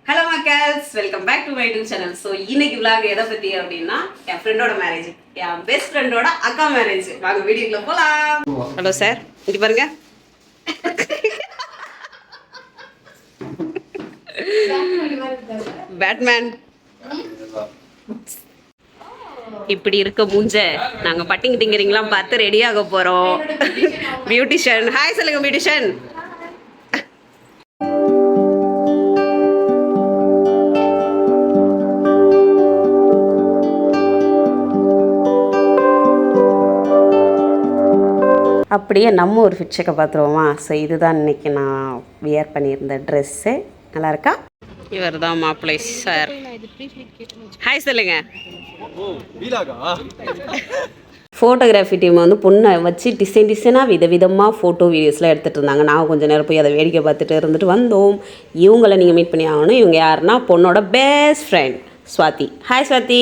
Hello மக்கள்ஸ், welcome back to my YouTube channel. So இன்னைக்கு vlog எதை பற்றி அப்படின்னா என் ஃப்ரெண்டோட மேரேஜ், என் பெஸ்ட் ஃப்ரெண்டோட அக்கா மேரேஜ். வாங்க வீடியோக்குள்ள போகலாம். ஹலோ சார், இங்கே பாருங்க. பேட்மேன் இப்படி இருக்க மூஞ்ச நாங்கள் பட்டிங் டிங்கரிங்லாம் பார்த்து ரெடியாக போகிறோம். பியூட்டிஷியன் ஹாய் சொல்லுங்க. பியூட்டிஷியன் அப்படியே நம்ம ஒரு ஃபிட் செக்கை பார்த்துருவோமா. ஸோ இதுதான் இன்றைக்கி நான் வியர் பண்ணியிருந்த ட்ரெஸ்ஸு. நல்லா இருக்கா? இவர் தான் மாப்பிள்ளை சார். ஹாய் சொல்லுங்க. ஃபோட்டோகிராஃபி டீம் வந்து பொண்ணை வச்சு டிசைனாக விதவிதமாக ஃபோட்டோ வீடியோஸ்லாம் எடுத்துகிட்டு இருந்தாங்க. நான் கொஞ்சம் நேரம் போய் அதை வேடிக்கை பார்த்துட்டு இருந்துட்டு வந்தோம். இவங்களை நீங்கள் மீட் பண்ணி ஆகணும். இவங்க யாருன்னா பொண்ணோட best friend Swathi. Hi Swathi.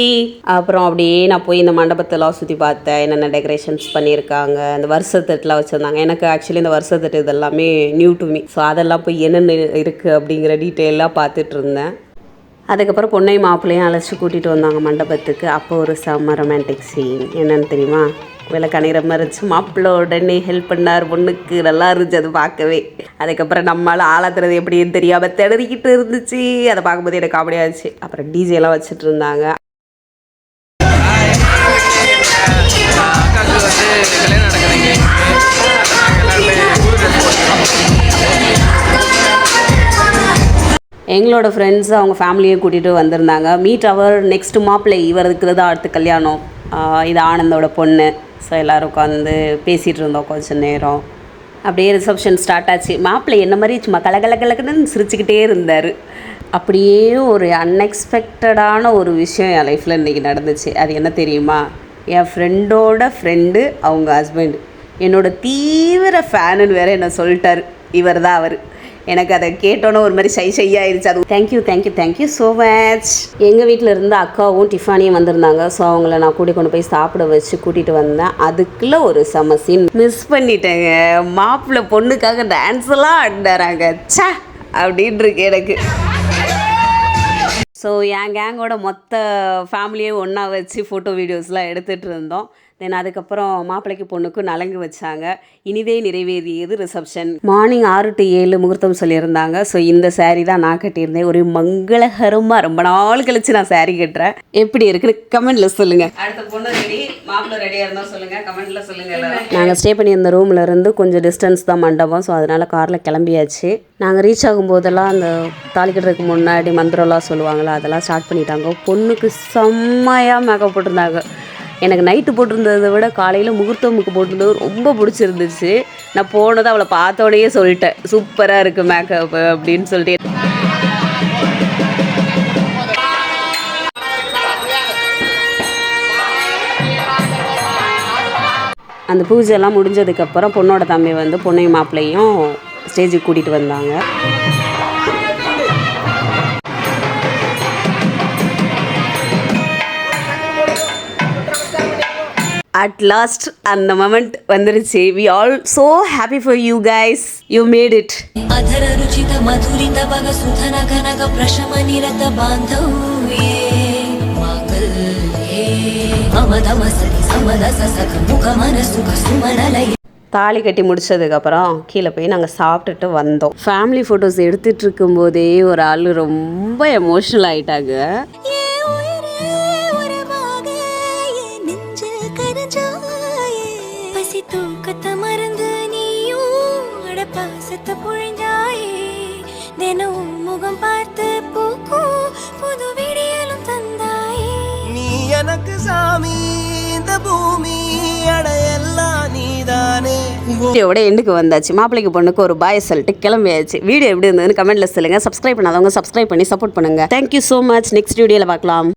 அப்புறம் அப்படியே நான் போய் இந்த மண்டபத்தெல்லாம் சுற்றி பார்த்தேன். என்னென்ன டெக்கரேஷன்ஸ் பண்ணியிருக்காங்க, அந்த வருஷத்தட்டுலாம் வச்சுருந்தாங்க. எனக்கு ஆக்சுவலி இந்த வருஷத்தட்டு இதெல்லாமே நியூ டு மீ. ஸோ அதெல்லாம் போய் என்னென்ன இருக்குது அப்படிங்கிற டீட்டெயிலாக பார்த்துட்டு இருந்தேன். அதுக்கப்புறம் பொண்ணையும் மாப்பிள்ளையும் அழைச்சி கூட்டிகிட்டு வந்தாங்க மண்டபத்துக்கு. அப்போ ஒரு செம்ம ரொமான்டிக் சீன் என்னென்னு தெரியுமா? விளக்கணிகிற மாதிரி இருந்துச்சு. மாப்பிள்ளை உடனே ஹெல்ப் பண்ணார் பொண்ணுக்கு. நல்லா இருந்துச்சு அது பார்க்கவே. அதுக்கப்புறம் நம்மளால் ஆளாத்துறது எப்படின்னு தெரியாமல் திணறிக்கிட்டு இருந்துச்சு. அதை பார்க்கும்போது எனக்கு காமெடியாக இருந்துச்சு. அப்புறம் டிஜேலாம் வச்சுட்டு இருந்தாங்க. எங்களோட ஃப்ரெண்ட்ஸ் அவங்க ஃபேமிலியை கூட்டிகிட்டு வந்திருந்தாங்க. மீட் அவர் நெக்ஸ்ட் மாப்பிள்ளை. இவருக்கு தான் அடுத்து கல்யாணம். இது ஆனந்தோட பொண்ணு. ஸோ எல்லோரும் உட்காந்து பேசிகிட்டு இருந்தோம் கொஞ்சம் நேரம். அப்படியே ரிசப்ஷன் ஸ்டார்ட் ஆச்சு. மாப்பிள்ளை என்ன மாதிரி சும்மா கலகலன்னு சிரிச்சுக்கிட்டே இருந்தார். அப்படியே ஒரு அன்எக்ஸ்பெக்டடான ஒரு விஷயம் என் லைஃப்பில் இன்றைக்கி நடந்துச்சு. அது என்ன தெரியுமா? என் ஃப்ரெண்டோட ஃப்ரெண்டு அவங்க ஹஸ்பண்ட் என்னோடய தீவிர ஃபேனுன்னு வேறு என்ன சொல்லிட்டார். இவர் தான் அவர். எனக்கு அதை கேட்டோன்னே ஒரு மாதிரி ஷையாகிடுச்சு. அது தேங்க்யூ ஸோ மச். எங்கள் வீட்டில் இருந்து அக்காவும் டிஃபானியும் வந்திருந்தாங்க. ஸோ அவங்கள நான் கொண்டு போய் சாப்பிட வச்சு கூட்டிகிட்டு வந்தேன். அதுக்குள்ளே ஒரு செம சீன் மிஸ் பண்ணிட்டேங்க. மாப்பிள்ளை பொண்ணுக்காக டான்ஸ்லாம் ஆடினாராங்க. சே அப்படின்னு இருக்கு எனக்கு. ஸோ என் கேங்கோட மொத்த ஃபேமிலியை ஒன்றா வச்சு ஃபோட்டோ வீடியோஸ்லாம் எடுத்துகிட்டு இருந்தோம். தென் அதுக்கப்புறம் மாப்பிள்ளைக்கு பொண்ணுக்கும் நலங்கு வச்சாங்க. இனிதே நிறைவேறியது ரிசப்ஷன். மார்னிங் 6 to 7 முகூர்த்தம் சொல்லியிருந்தாங்க. ஸோ இந்த சாரீ தான் நான் கட்டியிருந்தேன். ஒரு மங்களகரமாக ரொம்ப நாள் கழிச்சு நான் சாரீ கட்டுறேன். எப்படி இருக்குன்னு கமெண்ட்டில் சொல்லுங்கள். அடுத்த பொண்ணு ரெடி, மாப்பிள்ளை ரெடியாக இருந்தால் சொல்லுங்கள், கமெண்ட்டில் சொல்லுங்கள். நாங்கள் ஸ்டே பண்ணியிருந்த ரூமில் இருந்து கொஞ்சம் டிஸ்டன்ஸ் தான் மண்டபம். ஸோ அதனால் காரில் கிளம்பியாச்சு. நாங்கள் ரீச் ஆகும்போதெல்லாம் அந்த தாலி கட்டுறதுக்கு முன்னாடி மந்திரம்லாம் சொல்லுவாங்களா, அதெல்லாம் ஸ்டார்ட் பண்ணிட்டாங்க. பொண்ணுக்கு செம்மையாக மேக்கப் போட்டிருந்தாங்க. எனக்கு நைட்டு போட்டிருந்ததை விட காலையில் முகூர்த்தமுக்கு போட்டிருந்தது ரொம்ப பிடிச்சிருந்துச்சு. நான் போனதை அவளை பார்த்தோடையே சொல்லிட்டேன், சூப்பராக இருக்குது மேக்கப் அப்படின்னு சொல்லிட்டு. அந்த பூஜைலாம் முடிஞ்சதுக்கப்புறம் பொண்ணோட தம்பி வந்து பொண்ணையும் மாப்பிள்ளையும் ஸ்டேஜுக்கு கூட்டிகிட்டு வந்தாங்க. அட் லாஸ்ட் அந்த மொமெண்ட் வந்துருச்சு. We all so happy for you guys. You made it. அதர ருச்சித மதுரித பக சுதன கனக பிரஷம நிரத பாந்தவ்யே மங்களே அமதமசதி சமதசசக முகமனசுக சுமனலை. தாலி கட்டி முடிச்சதுக்கப்புறம் கீழே போய் நாங்கள் சாப்பிட்டுட்டு வந்தோம். ஃபேமிலி ஃபோட்டோஸ் எடுத்துகிட்டு இருக்கும்போதே ஒரு ஆள் ரொம்ப எமோஷ்னல் ஆகிட்டாங்க. தூக்கத்தை மறந்து நீயும் அட பாசத்தை பொழிஞ்சாயே. தினமும் முகம் பார்த்து பூக்கும் புது விடியலும் தந்தாயே. நீ எனக்கு சாமி, இந்த பூமி அடையெல்லாம் நீதானே. வீடியோட எண்டுக்கு வந்தாச்சு. மாப்பிள்ளைக்கு பொண்ணுக்கு ஒரு பாய் சொல்லிட்டு கிளம்பியாச்சு. வீடியோ எப்படி இருந்ததுன்னு கமெண்ட்ல சொல்லுங்க. சப்ஸ்கிரைப் பண்ணாதவங்க சப்ஸ்கிரைப் பண்ணி சப்போர்ட் பண்ணுங்க. Thank you so much. நெக்ஸ்ட் வீடியோவில் பார்க்கலாம்.